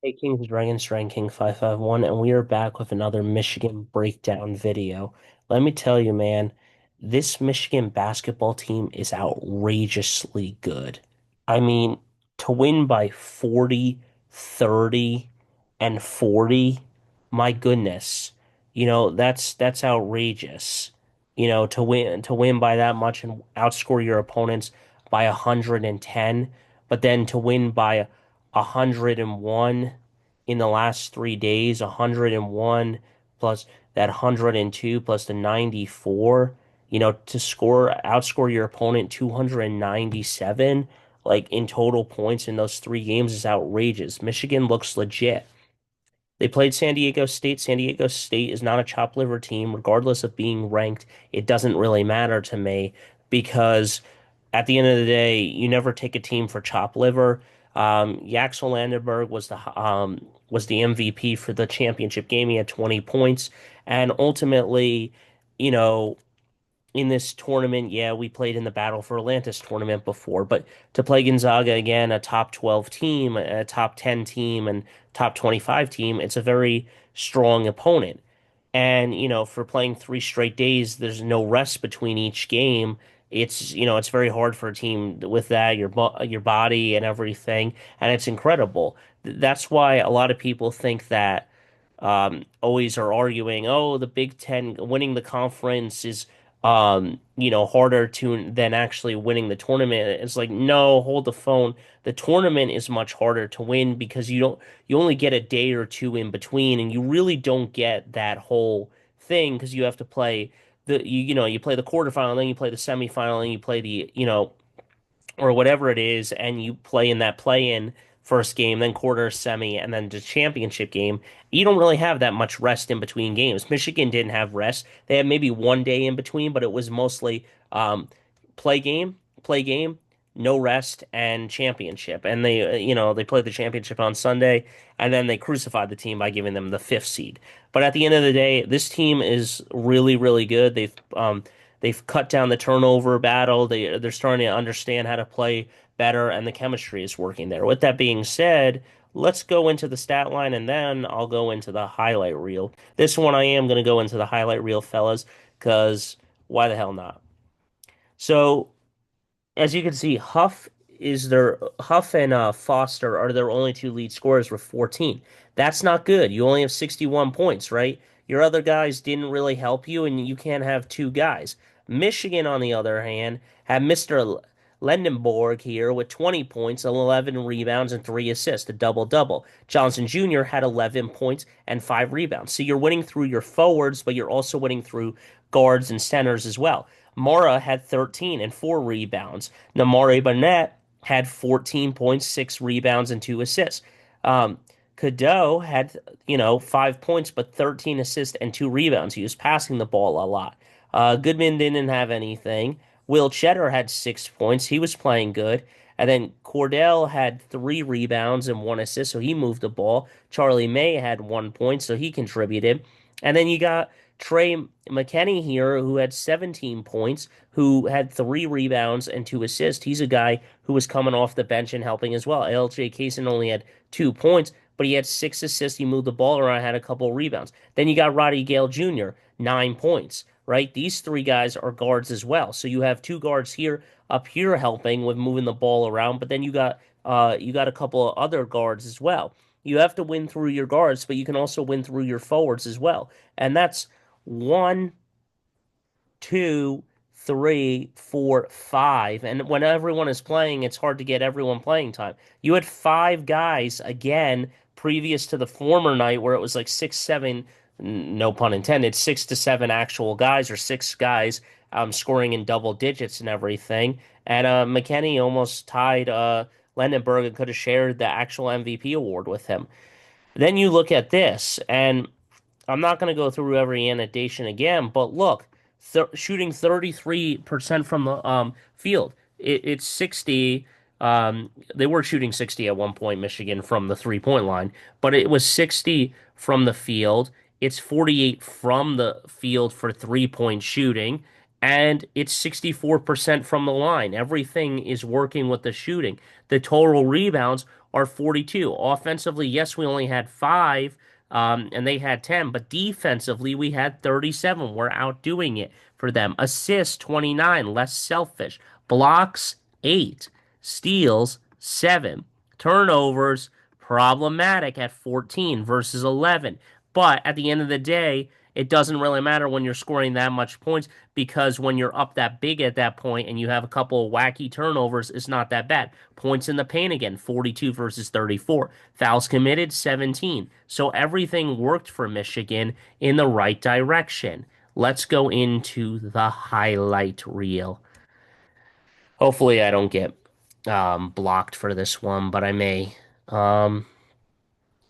Hey Kings Dragon Strike King 551, and we are back with another Michigan breakdown video. Let me tell you, man, this Michigan basketball team is outrageously good. I mean, to win by 40, 30, and 40, my goodness. That's outrageous. To win by that much and outscore your opponents by 110, but then to win by 101 in the last 3 days, 101 plus that 102 plus the 94, to outscore your opponent 297, like in total points in those 3 games is outrageous. Michigan looks legit. They played San Diego State. San Diego State is not a chop liver team, regardless of being ranked. It doesn't really matter to me because at the end of the day, you never take a team for chop liver. Yaxel Landenberg was the MVP for the championship game. He had 20 points, and ultimately, you know, in this tournament, yeah, we played in the Battle for Atlantis tournament before, but to play Gonzaga again, a top 12 team, a top 10 team, and top 25 team, it's a very strong opponent. And, for playing 3 straight days, there's no rest between each game. It's very hard for a team with that, your body and everything, and it's incredible. That's why a lot of people think that always are arguing, oh, the Big Ten winning the conference is harder to than actually winning the tournament. It's like, no, hold the phone. The tournament is much harder to win because you only get a day or two in between, and you really don't get that whole thing because you have to play you play the quarterfinal, then you play the semifinal, and you play or whatever it is, and you play in that play-in first game, then quarter, semi, and then the championship game. You don't really have that much rest in between games. Michigan didn't have rest. They had maybe one day in between, but it was mostly play game, play game, no rest, and championship. And they played the championship on Sunday, and then they crucified the team by giving them the fifth seed. But at the end of the day, this team is really, really good. They've cut down the turnover battle. They're starting to understand how to play better, and the chemistry is working there. With that being said, let's go into the stat line, and then I'll go into the highlight reel. This one I am going to go into the highlight reel, fellas, because why the hell not? So as you can see, Huff and Foster are their only two lead scorers with 14. That's not good. You only have 61 points, right? Your other guys didn't really help you, and you can't have two guys. Michigan, on the other hand, had Mr. Lendenborg here with 20 points, 11 rebounds, and 3 assists, a double-double. Johnson Jr. had 11 points and 5 rebounds. So you're winning through your forwards, but you're also winning through guards and centers as well. Mara had 13 and 4 rebounds. Namare Barnett had 14 points, 6 rebounds, and 2 assists. Um, Cadeau had, 5 points, but 13 assists and 2 rebounds. He was passing the ball a lot. Goodman didn't have anything. Will Cheddar had 6 points. He was playing good. And then Cordell had 3 rebounds and 1 assist, so he moved the ball. Charlie May had 1 point, so he contributed. And then you got Trey McKenney here, who had 17 points, who had 3 rebounds and 2 assists. He's a guy who was coming off the bench and helping as well. LJ Kaysen only had 2 points, but he had 6 assists. He moved the ball around, had a couple of rebounds. Then you got Roddy Gale Jr., 9 points, right? These three guys are guards as well. So you have two guards here, up here helping with moving the ball around, but then you got a couple of other guards as well. You have to win through your guards, but you can also win through your forwards as well. And that's 1, 2, 3, 4, 5. And when everyone is playing, it's hard to get everyone playing time. You had 5 guys again previous to the former night where it was like 6, 7, no pun intended, 6 to 7 actual guys or 6 guys scoring in double digits and everything. And McKenney almost tied Lendenberg and could have shared the actual MVP award with him. Then you look at this, and I'm not going to go through every annotation again, but look, shooting 33% from the field. It's 60. They were shooting 60 at one point, Michigan, from the 3-point line, but it was 60 from the field. It's 48 from the field for 3-point shooting, and it's 64% from the line. Everything is working with the shooting. The total rebounds are 42. Offensively, yes, we only had five, and they had 10, but defensively, we had 37. We're outdoing it for them. Assists, 29, less selfish. Blocks, 8. Steals, 7. Turnovers, problematic at 14 versus 11. But at the end of the day, it doesn't really matter when you're scoring that much points because when you're up that big at that point and you have a couple of wacky turnovers, it's not that bad. Points in the paint again, 42 versus 34. Fouls committed, 17. So everything worked for Michigan in the right direction. Let's go into the highlight reel. Hopefully, I don't get blocked for this one, but I may. Um,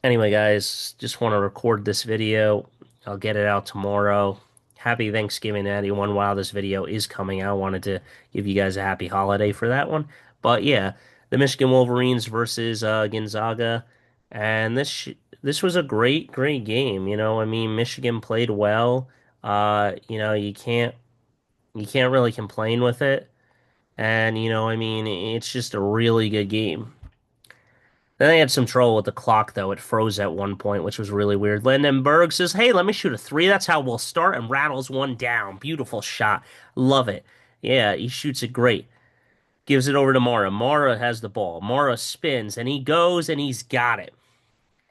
Anyway, guys, just want to record this video. I'll get it out tomorrow. Happy Thanksgiving to anyone while this video is coming out. I wanted to give you guys a happy holiday for that one. But yeah, the Michigan Wolverines versus Gonzaga, and this was a great game. I mean, Michigan played well. You can't really complain with it. And I mean, it's just a really good game. Then they had some trouble with the clock, though. It froze at one point, which was really weird. Lyndon Berg says, "Hey, let me shoot a three. That's how we'll start," and rattles one down. Beautiful shot. Love it. Yeah, he shoots it great. Gives it over to Mara. Mara has the ball. Mara spins, and he goes, and he's got it.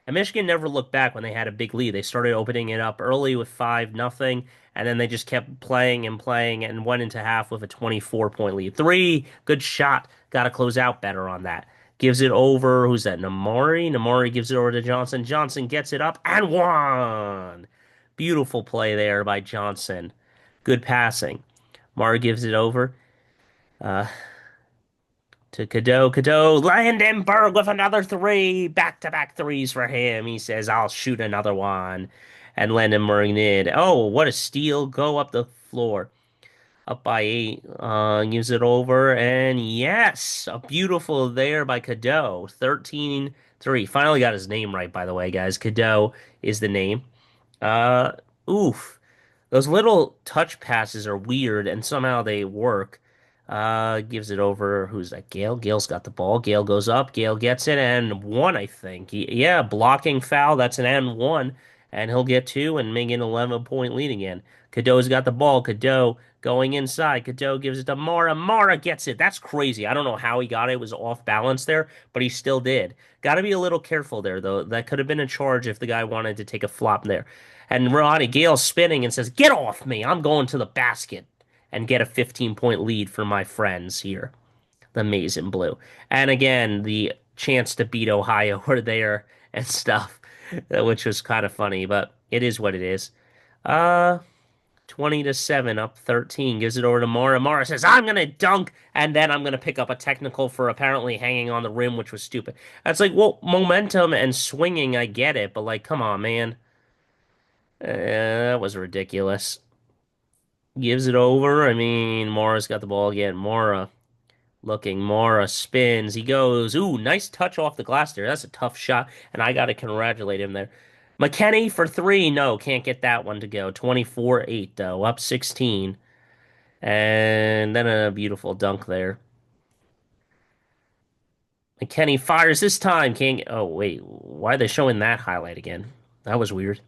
And Michigan never looked back when they had a big lead. They started opening it up early with 5-0, and then they just kept playing and playing and went into half with a 24-point lead. Three, good shot. Got to close out better on that. Gives it over. Who's that? Namari. Namari gives it over to Johnson. Johnson gets it up and one. Beautiful play there by Johnson. Good passing. Mara gives it over. Uh, to Cadeau. Cadeau, Landenberg with another three. Back-to-back threes for him. He says, I'll shoot another one. And Landenberg did. Oh, what a steal. Go up the floor. Up by 8. Gives it over. And yes, a beautiful there by Cadeau. 13-3. Finally got his name right, by the way, guys. Cadeau is the name. Uh, Oof. Those little touch passes are weird, and somehow they work. Gives it over. Who's that? Gale. Gale's got the ball. Gale goes up. Gale gets it, and one, I think. Yeah, blocking foul. That's an and one, and he'll get two and make an 11-point lead again. Cadeau's got the ball. Cadeau going inside. Cadeau gives it to Mara. Mara gets it. That's crazy. I don't know how he got it. It was off balance there, but he still did. Got to be a little careful there, though. That could have been a charge if the guy wanted to take a flop there. And Ronnie Gale's spinning and says, "Get off me. I'm going to the basket," and get a 15-point lead for my friends here, the Maize and Blue. And again, the chance to beat Ohio were there and stuff, which was kind of funny, but it is what it is. Uh, 20-7, up 13, gives it over to Mara. Mara says, "I'm gonna dunk, and then I'm gonna pick up a technical for apparently hanging on the rim, which was stupid." That's like, well, momentum and swinging, I get it, but like, come on, man. That was ridiculous. Gives it over. I mean, Mara's got the ball again. Mara looking. Mara spins. He goes. Ooh, nice touch off the glass there. That's a tough shot, and I got to congratulate him there. McKenney for three. No, can't get that one to go. 24-8, though. Up 16. And then a beautiful dunk there. McKenney fires this time. Can't get. Oh, wait. Why are they showing that highlight again? That was weird.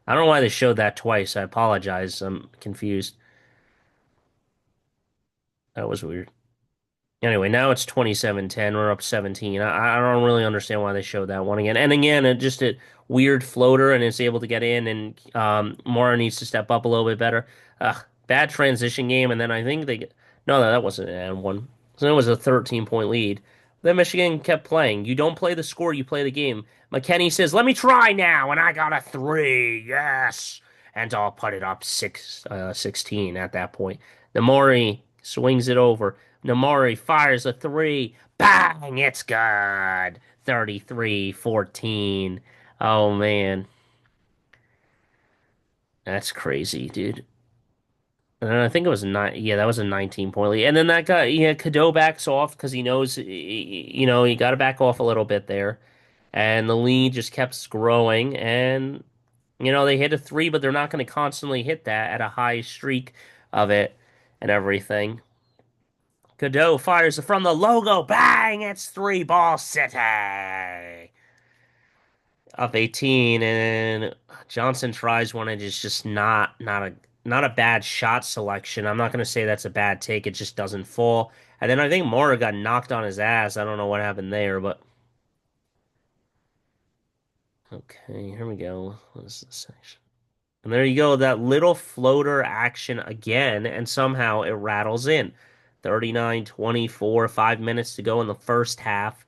I don't know why they showed that twice. I apologize. I'm confused. That was weird. Anyway, now it's 27-10. We're up 17. I don't really understand why they showed that one again. And again, just a weird floater, and it's able to get in, and Mora needs to step up a little bit better. Bad transition game, and then I think they get. No, that wasn't an and one. So it was a 13-point lead. Then Michigan kept playing. You don't play the score, you play the game. McKenney says, "Let me try now," and I got a three. Yes. And I'll put it up 16 at that point. Namori swings it over. Namori fires a three. Bang! It's good. 33-14. Oh, man. That's crazy, dude. And I think it was nine. Yeah, that was a 19-point lead. And then that guy, yeah, Cadeau backs off because he knows, he got to back off a little bit there. And the lead just kept growing. And, they hit a three, but they're not going to constantly hit that at a high streak of it and everything. Cadeau fires from the logo. Bang! It's three ball city. Up 18, and Johnson tries one. And it's just not a bad shot selection. I'm not gonna say that's a bad take. It just doesn't fall. And then I think Mora got knocked on his ass. I don't know what happened there, but okay, here we go. What is this section? And there you go, that little floater action again, and somehow it rattles in. 39-24, 5 minutes to go in the first half,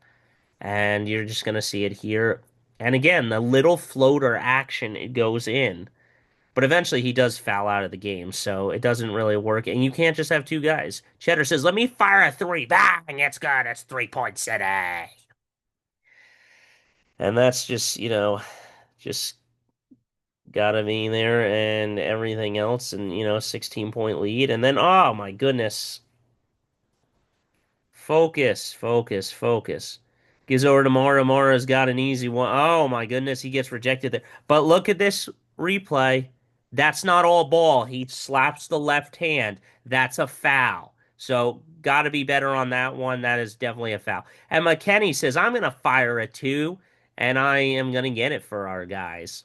and you're just gonna see it here. And again, the little floater action, it goes in. But eventually he does foul out of the game, so it doesn't really work. And you can't just have two guys. Cheddar says, let me fire a three. Bang! It's good. It's 3 point city. And that's just, just gotta be there and everything else. And, 16-point lead. And then, oh my goodness. Focus, focus, focus. Gives over to Mara. Mara's got an easy one. Oh my goodness, he gets rejected there. But look at this replay. That's not all ball. He slaps the left hand. That's a foul. So got to be better on that one. That is definitely a foul. And McKenny says, I'm going to fire a two, and I am going to get it for our guys.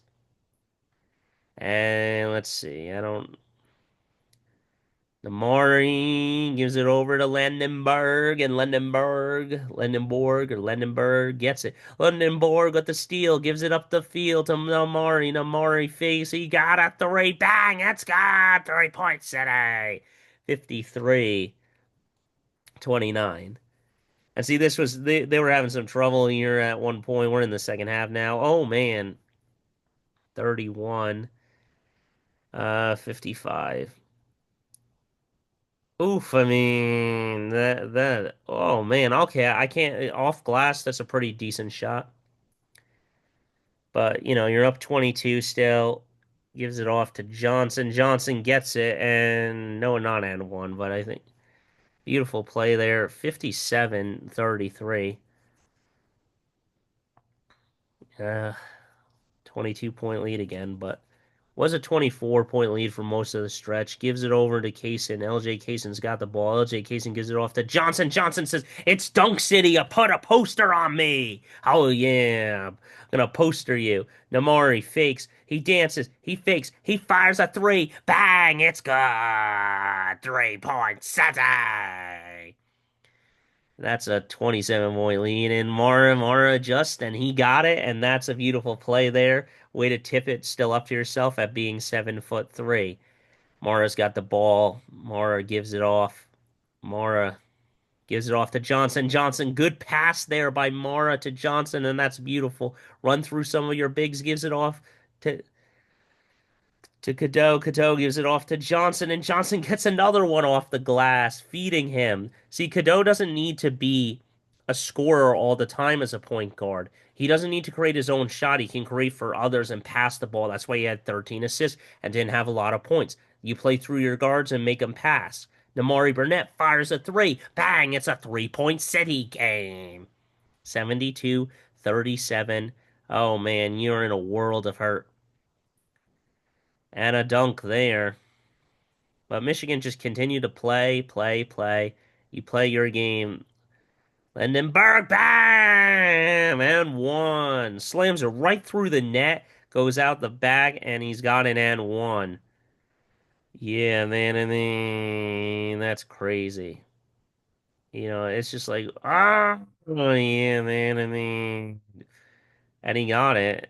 And let's see. I don't. Namori gives it over to Landenberg, and Landenborg gets it. Landenborg with the steal, gives it up the field to Namori. Namori face, he got a three. Bang! It's got 3 point city. 53-29. And see, they were having some trouble here at one point. We're in the second half now. Oh man, 31, 55. Oof, I mean that oh man, okay, I can't off glass, that's a pretty decent shot. But you're up 22 still. Gives it off to Johnson. Johnson gets it and no, not and one, but I think beautiful play there. 57-33. Uh 22-point lead again, but was a 24-point lead for most of the stretch. Gives it over to Kaysen. LJ Kaysen's got the ball. LJ Kaysen gives it off to Johnson. Johnson says, it's Dunk City. You put a poster on me. Oh, yeah. I'm going to poster you. Namari fakes. He dances. He fakes. He fires a three. Bang. It's good. 3 point city. That's a 27-point lead, and Mara adjusts, and he got it, and that's a beautiful play there. Way to tip it still up to yourself at being 7'3". Mara's got the ball. Mara gives it off. Mara gives it off to Johnson. Johnson, good pass there by Mara to Johnson, and that's beautiful. Run through some of your bigs, gives it off to Cadeau. Cadeau gives it off to Johnson, and Johnson gets another one off the glass, feeding him. See, Cadeau doesn't need to be a scorer all the time as a point guard. He doesn't need to create his own shot. He can create for others and pass the ball. That's why he had 13 assists and didn't have a lot of points. You play through your guards and make them pass. Namari Burnett fires a three. Bang! It's a 3 point city game. 72-37. Oh man, you're in a world of hurt. And a dunk there. But Michigan just continued to play, play, play. You play your game. Lindenberg, bam! And one. Slams it right through the net. Goes out the back, and he's got an and one. Yeah, man, I mean, that's crazy. It's just like, oh, yeah, man, I mean. And he got it.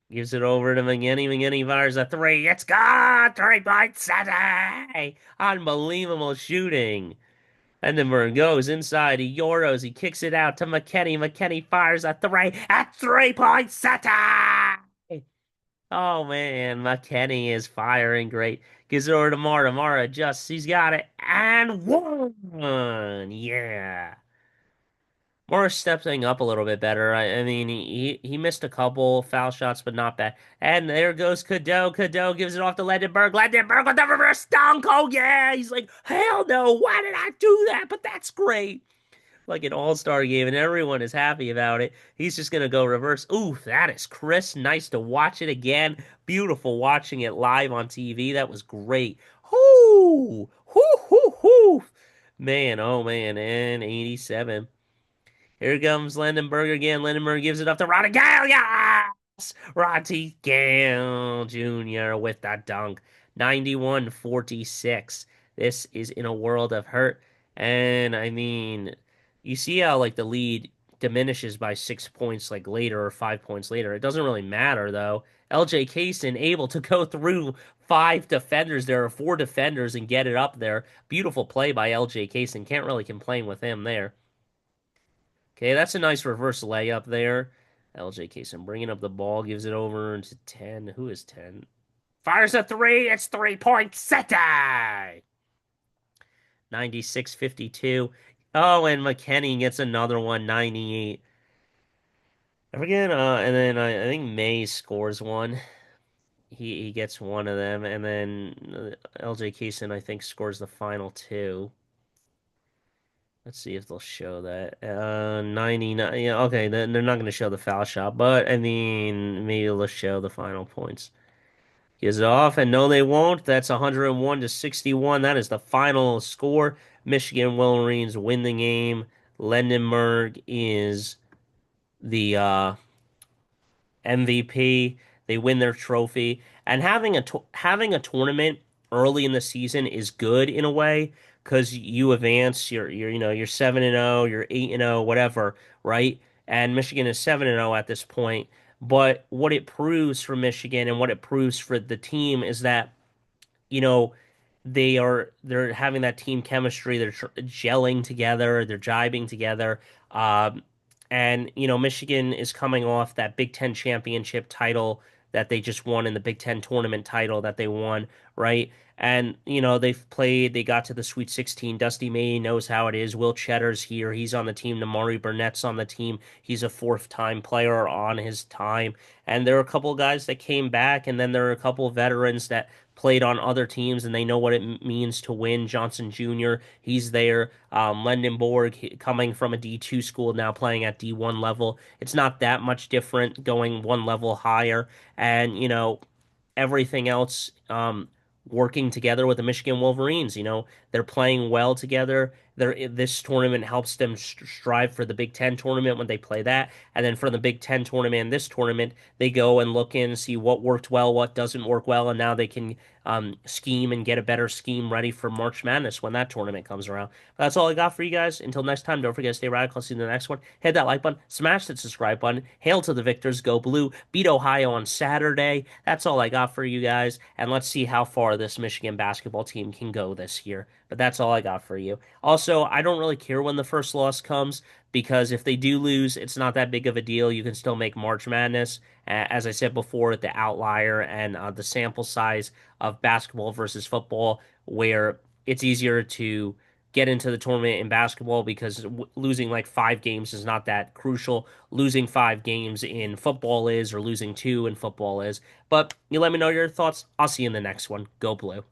Gives it over to McGinney. McGinney fires a three. It's gone! 3 point city! Unbelievable shooting. Endenburg goes inside. He Yoros. He kicks it out to McKenny. McKenny fires a three. At 3 point city! Oh, man. McKenny is firing great. Gives it over to Mara. Mara adjusts. He's got it. And one! Yeah. Morris stepping up a little bit better. I mean, he missed a couple foul shots, but not bad. And there goes Cadeau. Cadeau gives it off to Landenberg. Landenberg with the reverse dunk. Oh, yeah. He's like, hell no. Why did I do that? But that's great. Like an all-star game, and everyone is happy about it. He's just going to go reverse. Ooh, that is crisp. Nice to watch it again. Beautiful watching it live on TV. That was great. Whoo! Whoo, whoo, whoo. Man, oh man, and 87. Here comes Landenberg again. Landenberg gives it up to Roddy Gale. Yes! Roddy Gale Jr. with that dunk. 91-46. This is in a world of hurt. And I mean, you see how like the lead diminishes by 6 points like later or 5 points later. It doesn't really matter though. LJ Kaysen able to go through five defenders. There are four defenders and get it up there. Beautiful play by LJ Kaysen. Can't really complain with him there. Okay, that's a nice reverse layup there. LJ Kaysen bringing up the ball, gives it over into 10. Who is 10? Fires a three. It's 3 point Sete. 96-52. Oh, and McKenny gets another one, 98. I forget, and then I think May scores one. He gets one of them, and then LJ Kaysen, I think, scores the final two. Let's see if they'll show that. 99. Yeah, okay, they're not going to show the foul shot, but I mean, maybe they'll show the final points. Gives it off, and no, they won't. That's 101-61. That is the final score. Michigan Wolverines win the game. Lendenberg is the MVP. They win their trophy, and having a tournament early in the season is good in a way because you advance. You're 7-0, you're 8-0, whatever, right? And Michigan is 7-0 at this point. But what it proves for Michigan and what it proves for the team is that you know they're having that team chemistry. They're gelling together. They're jibing together. Um, and Michigan is coming off that Big Ten championship title that they just won in the Big Ten tournament title that they won, right? And they've played. They got to the Sweet 16. Dusty May knows how it is. Will Cheddar's here. He's on the team. Namari Burnett's on the team. He's a fourth-time player on his time. And there are a couple of guys that came back, and then there are a couple of veterans that played on other teams and they know what it means to win. Johnson Jr., he's there. Lendenborg coming from a D2 school now playing at D1 level. It's not that much different going one level higher. And, everything else working together with the Michigan Wolverines. They're playing well together. This tournament helps them strive for the Big Ten tournament when they play that. And then for the Big Ten tournament and this tournament, they go and look in, see what worked well, what doesn't work well, and now they can scheme and get a better scheme ready for March Madness when that tournament comes around. But that's all I got for you guys. Until next time, don't forget to stay radical. See you in the next one. Hit that like button, smash that subscribe button. Hail to the victors, go blue. Beat Ohio on Saturday. That's all I got for you guys. And let's see how far this Michigan basketball team can go this year. But that's all I got for you. Also, I don't really care when the first loss comes because if they do lose, it's not that big of a deal. You can still make March Madness. As I said before, the outlier and the sample size of basketball versus football, where it's easier to get into the tournament in basketball because losing like 5 games is not that crucial. Losing 5 games in football is, or losing two in football is. But you let me know your thoughts. I'll see you in the next one. Go Blue.